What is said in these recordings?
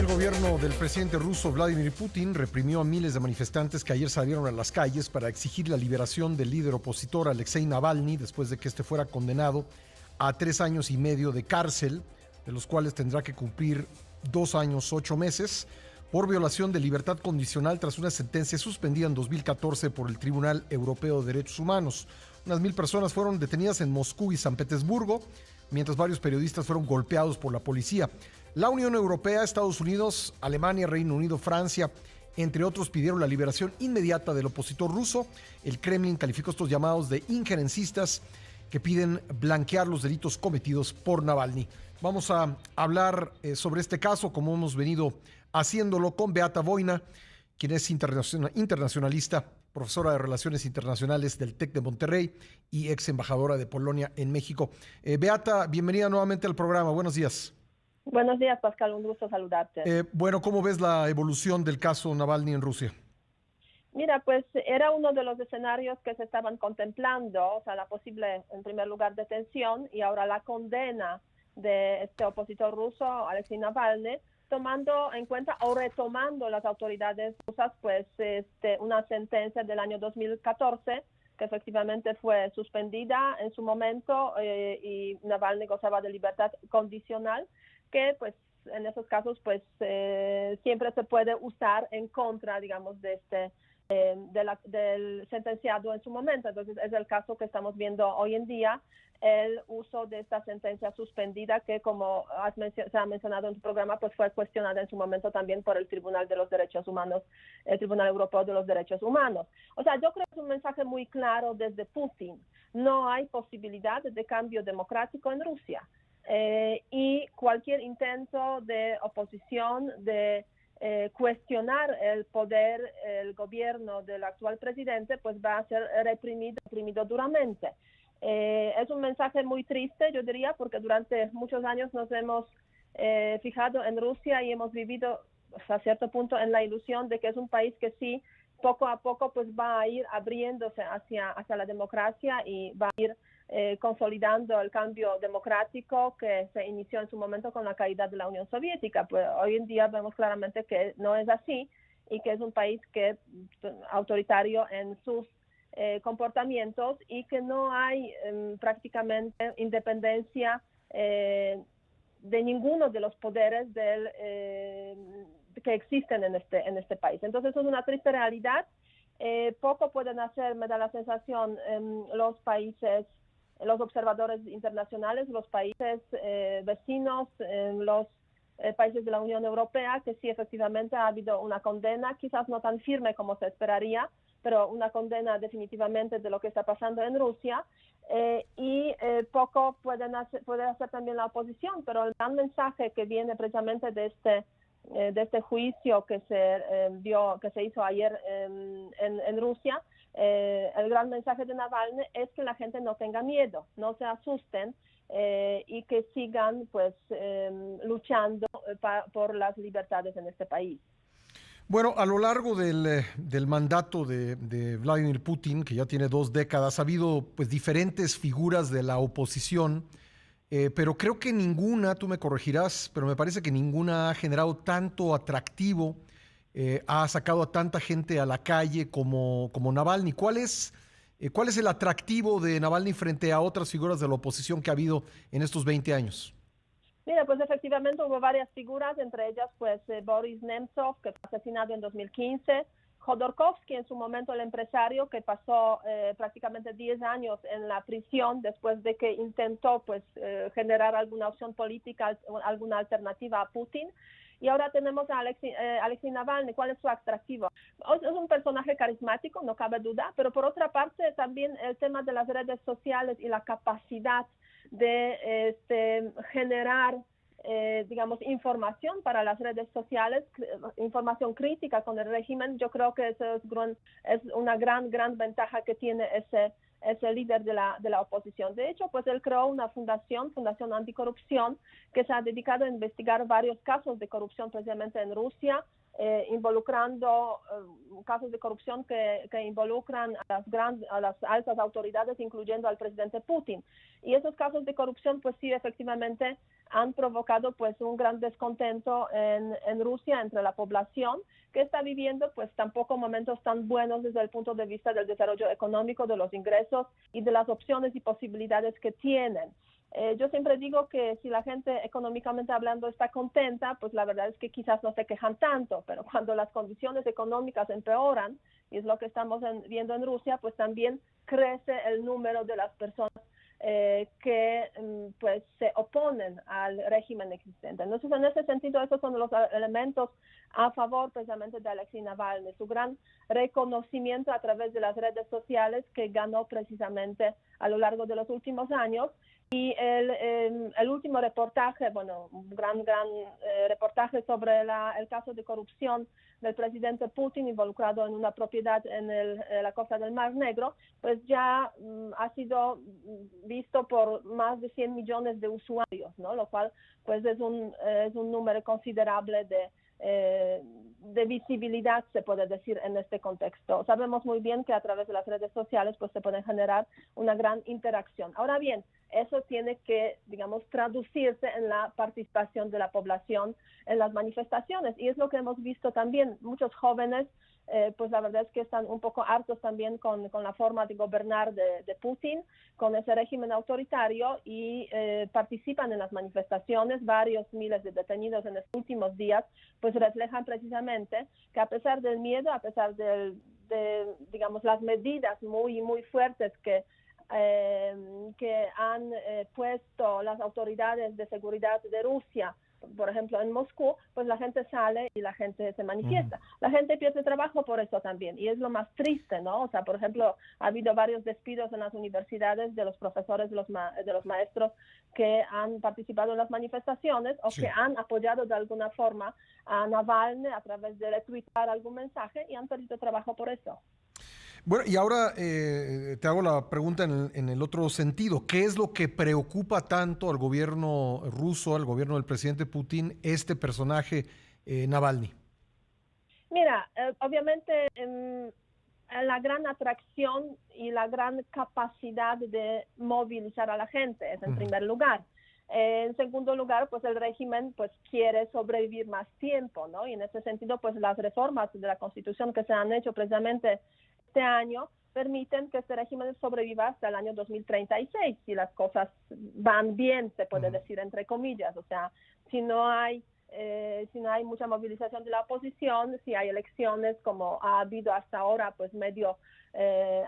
gobierno del presidente ruso Vladimir Putin reprimió a miles de manifestantes que ayer salieron a las calles para exigir la liberación del líder opositor Alexei Navalny después de que este fuera condenado a 3 años y medio de cárcel, de los cuales tendrá que cumplir 2 años 8 meses por violación de libertad condicional tras una sentencia suspendida en 2014 por el Tribunal Europeo de Derechos Humanos. Unas 1,000 personas fueron detenidas en Moscú y San Petersburgo, mientras varios periodistas fueron golpeados por la policía. La Unión Europea, Estados Unidos, Alemania, Reino Unido, Francia, entre otros, pidieron la liberación inmediata del opositor ruso. El Kremlin calificó estos llamados de injerencistas que piden blanquear los delitos cometidos por Navalny. Vamos a hablar sobre este caso, como hemos venido haciéndolo, con Beata Wojna, quien es internacionalista, profesora de Relaciones Internacionales del TEC de Monterrey y ex embajadora de Polonia en México. Beata, bienvenida nuevamente al programa. Buenos días. Buenos días, Pascal. Un gusto saludarte. Bueno, ¿cómo ves la evolución del caso Navalny en Rusia? Mira, pues era uno de los escenarios que se estaban contemplando, o sea, la posible, en primer lugar, detención y ahora la condena de este opositor ruso, Alexei Navalny, tomando en cuenta o retomando las autoridades rusas, pues, una sentencia del año 2014 que efectivamente fue suspendida en su momento y Navalny gozaba de libertad condicional, que pues en esos casos pues siempre se puede usar en contra, digamos, de del sentenciado en su momento. Entonces es el caso que estamos viendo hoy en día, el uso de esta sentencia suspendida que, como se ha mencionado en tu programa, pues fue cuestionada en su momento también por el Tribunal de los Derechos Humanos, el Tribunal Europeo de los Derechos Humanos. O sea, yo creo que es un mensaje muy claro desde Putin. No hay posibilidad de cambio democrático en Rusia. Y cualquier intento de oposición, de cuestionar el poder, el gobierno del actual presidente, pues va a ser reprimido duramente. Es un mensaje muy triste, yo diría, porque durante muchos años nos hemos fijado en Rusia y hemos vivido hasta cierto punto en la ilusión de que es un país que sí, poco a poco, pues va a ir abriéndose hacia la democracia y va a ir consolidando el cambio democrático que se inició en su momento con la caída de la Unión Soviética. Pues hoy en día vemos claramente que no es así y que es un país que autoritario en sus comportamientos y que no hay prácticamente independencia de ninguno de los poderes que existen en este país. Entonces es una triste realidad. Poco pueden hacer, me da la sensación, los países, los observadores internacionales, los países vecinos, los países de la Unión Europea, que sí efectivamente ha habido una condena, quizás no tan firme como se esperaría, pero una condena definitivamente de lo que está pasando en Rusia, y poco puede hacer también la oposición, pero el gran mensaje que viene precisamente de este juicio que se hizo ayer en Rusia, el gran mensaje de Navalny es que la gente no tenga miedo, no se asusten y que sigan pues luchando por las libertades en este país. Bueno, a lo largo del mandato de Vladimir Putin, que ya tiene 2 décadas, ha habido pues diferentes figuras de la oposición, pero creo que ninguna, tú me corregirás, pero me parece que ninguna ha generado tanto atractivo, ha sacado a tanta gente a la calle como Navalny. ¿Cuál es el atractivo de Navalny frente a otras figuras de la oposición que ha habido en estos 20 años? Mira, pues efectivamente hubo varias figuras, entre ellas pues Boris Nemtsov, que fue asesinado en 2015, Jodorkovsky, en su momento el empresario que pasó prácticamente 10 años en la prisión después de que intentó pues generar alguna opción política, alguna alternativa a Putin. Y ahora tenemos a Alexei Navalny. ¿Cuál es su atractivo? Es un personaje carismático, no cabe duda, pero por otra parte también el tema de las redes sociales y la capacidad de generar digamos, información para las redes sociales, información crítica con el régimen. Yo creo que eso es una gran ventaja que tiene ese líder de la oposición. De hecho, pues él creó una fundación anticorrupción, que se ha dedicado a investigar varios casos de corrupción precisamente en Rusia. involucrando casos de corrupción que involucran a las altas autoridades, incluyendo al presidente Putin. Y esos casos de corrupción, pues sí, efectivamente han provocado pues un gran descontento en Rusia entre la población, que está viviendo pues tampoco momentos tan buenos desde el punto de vista del desarrollo económico, de los ingresos y de las opciones y posibilidades que tienen. Yo siempre digo que si la gente económicamente hablando está contenta, pues la verdad es que quizás no se quejan tanto, pero cuando las condiciones económicas empeoran, y es lo que estamos viendo en Rusia, pues también crece el número de las personas que pues se oponen al régimen existente. Entonces, en ese sentido, esos son los elementos a favor precisamente de Alexei Navalny, su gran reconocimiento a través de las redes sociales que ganó precisamente a lo largo de los últimos años. Y el último reportaje, bueno, un gran reportaje sobre el caso de corrupción del presidente Putin involucrado en una propiedad en la costa del Mar Negro, pues ya ha sido visto por más de 100 millones de usuarios, ¿no? Lo cual pues es un número considerable de visibilidad, se puede decir, en este contexto. Sabemos muy bien que a través de las redes sociales pues se puede generar una gran interacción. Ahora bien, eso tiene que, digamos, traducirse en la participación de la población en las manifestaciones. Y es lo que hemos visto también. Muchos jóvenes, pues la verdad es que están un poco hartos también con la forma de gobernar de Putin, con ese régimen autoritario, y participan en las manifestaciones. Varios miles de detenidos en los últimos días, pues reflejan precisamente que a pesar del miedo, a pesar de digamos, las medidas muy fuertes que han puesto las autoridades de seguridad de Rusia, por ejemplo en Moscú, pues la gente sale y la gente se manifiesta. La gente pierde trabajo por eso también, y es lo más triste, ¿no? O sea, por ejemplo, ha habido varios despidos en las universidades de los profesores, de los maestros que han participado en las manifestaciones o que han apoyado de alguna forma a Navalny a través de retweetar algún mensaje, y han perdido trabajo por eso. Bueno, y ahora te hago la pregunta en el otro sentido. ¿Qué es lo que preocupa tanto al gobierno ruso, al gobierno del presidente Putin, este personaje Navalny? Mira, obviamente la gran atracción y la gran capacidad de movilizar a la gente es en primer lugar. En segundo lugar, pues el régimen pues quiere sobrevivir más tiempo, ¿no? Y en ese sentido, pues las reformas de la Constitución que se han hecho precisamente este año permiten que este régimen sobreviva hasta el año 2036, si las cosas van bien, se puede decir entre comillas. O sea, si no hay mucha movilización de la oposición, si hay elecciones como ha habido hasta ahora, pues medio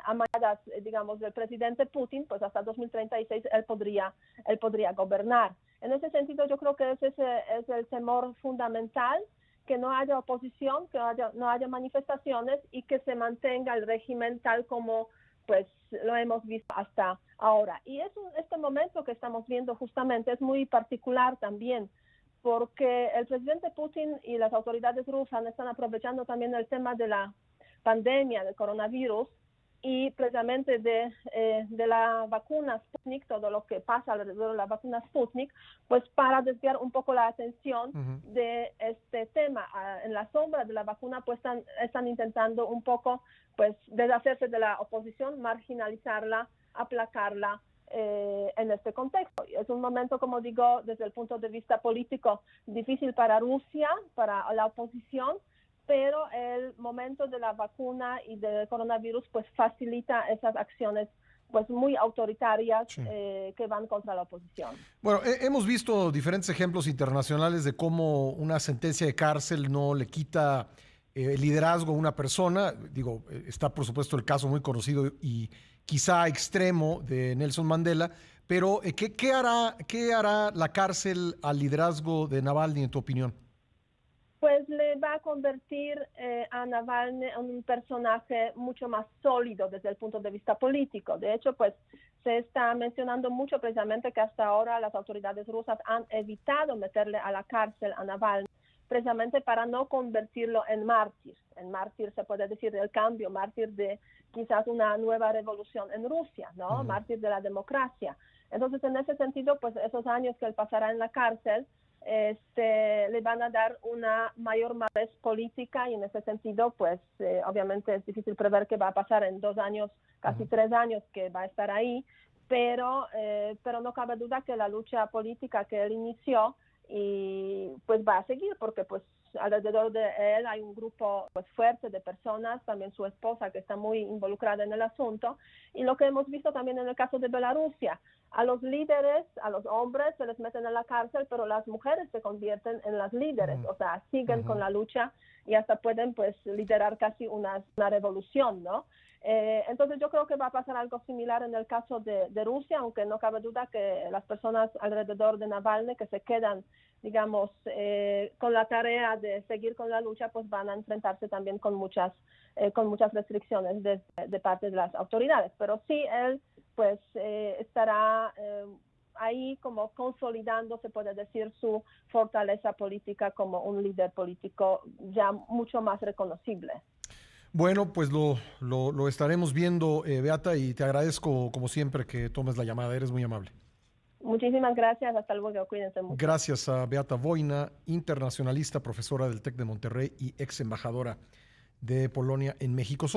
amañadas, digamos, del presidente Putin, pues hasta 2036 él podría gobernar. En ese sentido, yo creo que ese es el temor fundamental, que no haya oposición, que no haya manifestaciones, y que se mantenga el régimen tal como pues lo hemos visto hasta ahora. Y este momento que estamos viendo justamente es muy particular también, porque el presidente Putin y las autoridades rusas están aprovechando también el tema de la pandemia del coronavirus y precisamente de la vacuna Sputnik, todo lo que pasa alrededor de la vacuna Sputnik, pues para desviar un poco la atención de este tema. En la sombra de la vacuna, pues están intentando un poco pues deshacerse de la oposición, marginalizarla, aplacarla, en este contexto. Es un momento, como digo, desde el punto de vista político, difícil para Rusia, para la oposición, pero el momento de la vacuna y del coronavirus pues facilita esas acciones pues muy autoritarias que van contra la oposición. Bueno, hemos visto diferentes ejemplos internacionales de cómo una sentencia de cárcel no le quita liderazgo a una persona. Digo, está por supuesto el caso muy conocido y quizá extremo de Nelson Mandela, pero ¿qué hará la cárcel al liderazgo de Navalny, en tu opinión? Pues le va a convertir a Navalny en un personaje mucho más sólido desde el punto de vista político. De hecho, pues se está mencionando mucho precisamente que hasta ahora las autoridades rusas han evitado meterle a la cárcel a Navalny, precisamente para no convertirlo en mártir. En mártir se puede decir del cambio, mártir de quizás una nueva revolución en Rusia, ¿no? Mártir de la democracia. Entonces, en ese sentido, pues esos años que él pasará en la cárcel le van a dar una mayor madurez política, y en ese sentido, pues obviamente es difícil prever qué va a pasar en 2 años, casi 3 años que va a estar ahí, pero no cabe duda que la lucha política que él inició y pues va a seguir, porque pues alrededor de él hay un grupo pues fuerte de personas, también su esposa que está muy involucrada en el asunto, y lo que hemos visto también en el caso de Bielorrusia, a los líderes, a los hombres se les meten en la cárcel, pero las mujeres se convierten en las líderes, o sea, siguen con la lucha y hasta pueden pues liderar casi una revolución, ¿no? Entonces yo creo que va a pasar algo similar en el caso de Rusia, aunque no cabe duda que las personas alrededor de Navalny que se quedan, digamos, con la tarea de seguir con la lucha, pues van a enfrentarse también con muchas restricciones de parte de las autoridades. Pero sí, él pues estará ahí como consolidando, se puede decir, su fortaleza política como un líder político ya mucho más reconocible. Bueno, pues lo estaremos viendo, Beata, y te agradezco como siempre que tomes la llamada. Eres muy amable. Muchísimas gracias. Hasta luego. Cuídense mucho. Gracias a Beata Wojna, internacionalista, profesora del TEC de Monterrey y ex embajadora de Polonia en México.